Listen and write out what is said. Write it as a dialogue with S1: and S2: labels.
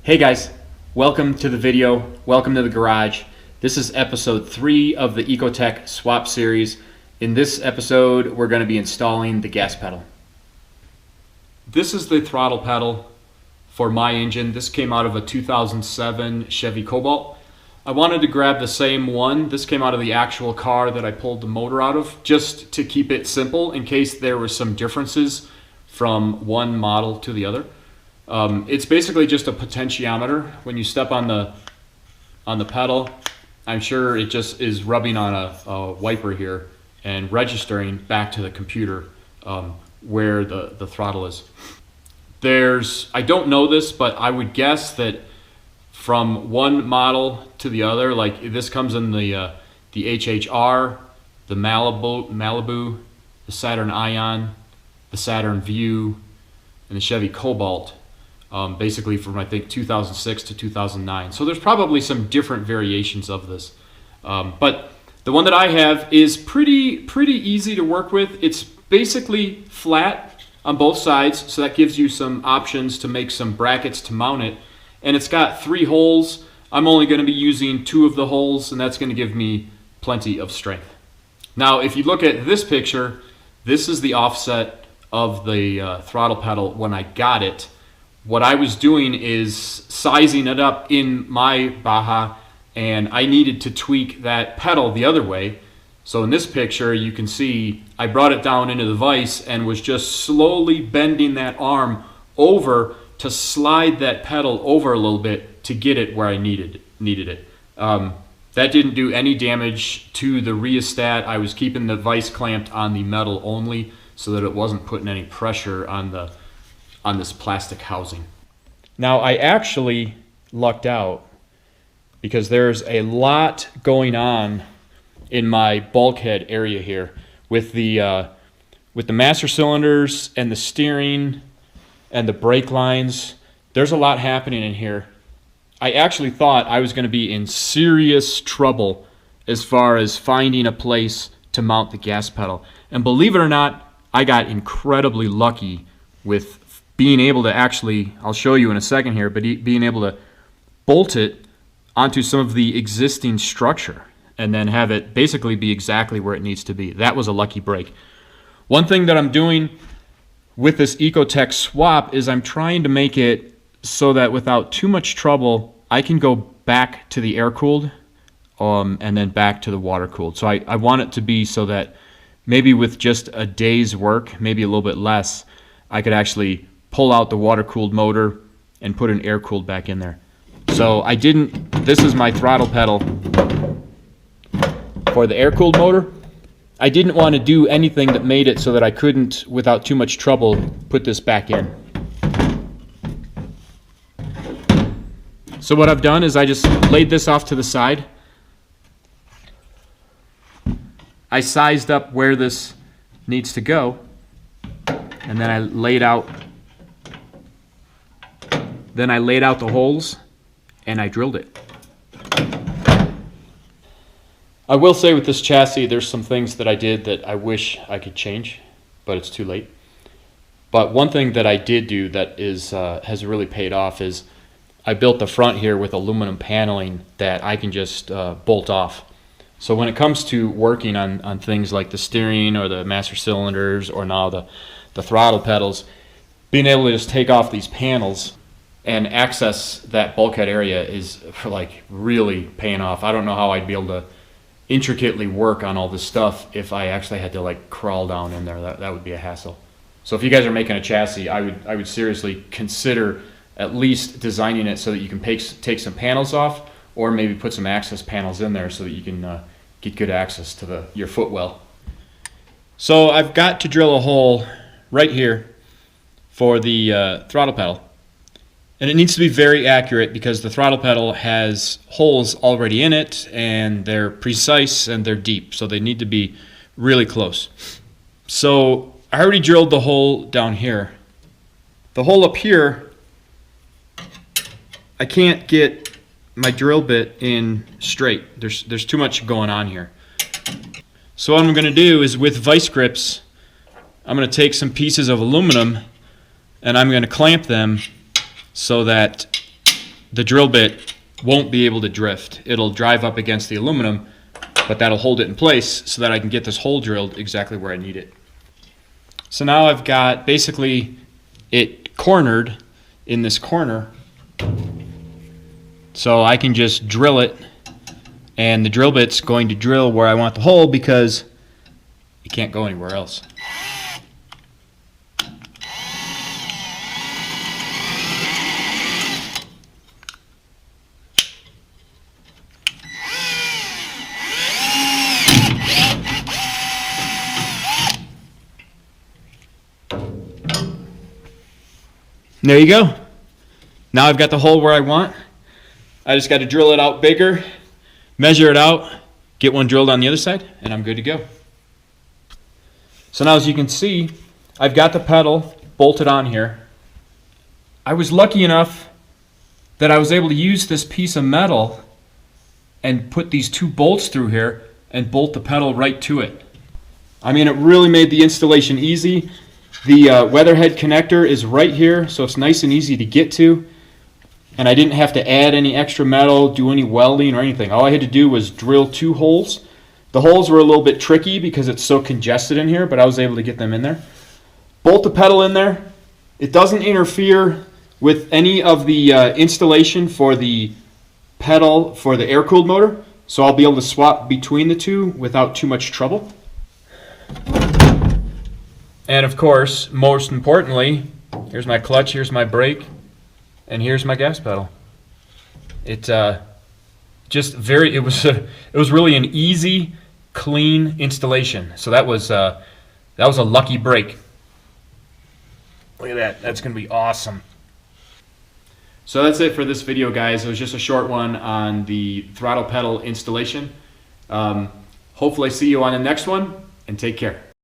S1: Hey guys, welcome to the video, welcome to the garage. This is episode 3 of the Ecotec swap series. In this episode, we're going to be installing the gas pedal. This is the throttle pedal for my engine. This came out of a 2007 Chevy Cobalt. I wanted to grab the same one. This came out of the actual car that I pulled the motor out of, just to keep it simple in case there were some differences from one model to the other. It's basically just a potentiometer. When you step on the pedal, I'm sure it just is rubbing on a wiper here and registering back to the computer where the throttle is. I don't know this, but I would guess that from one model to the other, like this comes in the HHR, the Malibu, the Saturn Ion, the Saturn View, and the Chevy Cobalt. Basically from I think 2006 to 2009. So there's probably some different variations of this. But the one that I have is pretty easy to work with. It's basically flat on both sides, so that gives you some options to make some brackets to mount it. And it's got 3 holes. I'm only going to be using 2 of the holes, and that's going to give me plenty of strength. Now, if you look at this picture, this is the offset of the throttle pedal when I got it. What I was doing is sizing it up in my Baja, and I needed to tweak that pedal the other way. So in this picture, you can see I brought it down into the vise and was just slowly bending that arm over to slide that pedal over a little bit to get it where I needed it. That didn't do any damage to the rheostat. I was keeping the vise clamped on the metal only so that it wasn't putting any pressure on this plastic housing. Now I actually lucked out because there's a lot going on in my bulkhead area here with the master cylinders and the steering and the brake lines. There's a lot happening in here. I actually thought I was going to be in serious trouble as far as finding a place to mount the gas pedal. And believe it or not, I got incredibly lucky with being able to actually, I'll show you in a second here, but being able to bolt it onto some of the existing structure and then have it basically be exactly where it needs to be. That was a lucky break. One thing that I'm doing with this Ecotec swap is I'm trying to make it so that without too much trouble, I can go back to the air-cooled and then back to the water-cooled. So I want it to be so that maybe with just a day's work, maybe a little bit less, I could actually pull out the water-cooled motor and put an air-cooled back in there. So this is my throttle pedal for the air-cooled motor. I didn't want to do anything that made it so that I couldn't, without too much trouble, put this back in. So what I've done is I just laid this off to the side. I sized up where this needs to go, and then I laid out the holes and I drilled it. I will say with this chassis, there's some things that I did that I wish I could change, but it's too late. But one thing that I did do that has really paid off is I built the front here with aluminum paneling that I can just bolt off. So when it comes to working on things like the steering or the master cylinders or now the throttle pedals, being able to just take off these panels and access that bulkhead area is like really paying off. I don't know how I'd be able to intricately work on all this stuff if I actually had to like crawl down in there. That would be a hassle. So if you guys are making a chassis, I would seriously consider at least designing it so that you can take some panels off, or maybe put some access panels in there so that you can get good access to your footwell. So I've got to drill a hole right here for the throttle pedal. And it needs to be very accurate because the throttle pedal has holes already in it and they're precise and they're deep. So they need to be really close. So I already drilled the hole down here. The hole up here, I can't get my drill bit in straight. There's too much going on here. So what I'm going to do is with vice grips, I'm going to take some pieces of aluminum and I'm going to clamp them so that the drill bit won't be able to drift. It'll drive up against the aluminum, but that'll hold it in place so that I can get this hole drilled exactly where I need it. So now I've got basically it cornered in this corner, so I can just drill it, and the drill bit's going to drill where I want the hole because it can't go anywhere else. There you go. Now I've got the hole where I want. I just got to drill it out bigger, measure it out, get one drilled on the other side, and I'm good to go. So now as you can see, I've got the pedal bolted on here. I was lucky enough that I was able to use this piece of metal and put these 2 bolts through here and bolt the pedal right to it. I mean, it really made the installation easy. The weatherhead connector is right here, so it's nice and easy to get to. And I didn't have to add any extra metal, do any welding or anything. All I had to do was drill 2 holes. The holes were a little bit tricky because it's so congested in here, but I was able to get them in there. Bolt the pedal in there. It doesn't interfere with any of the installation for the pedal for the air-cooled motor, so I'll be able to swap between the 2 without too much trouble. And of course, most importantly, here's my clutch, here's my brake, and here's my gas pedal. It was really an easy, clean installation. So that was a lucky break. Look at that. That's going to be awesome. So that's it for this video, guys. It was just a short one on the throttle pedal installation. Hopefully I see you on the next one, and take care.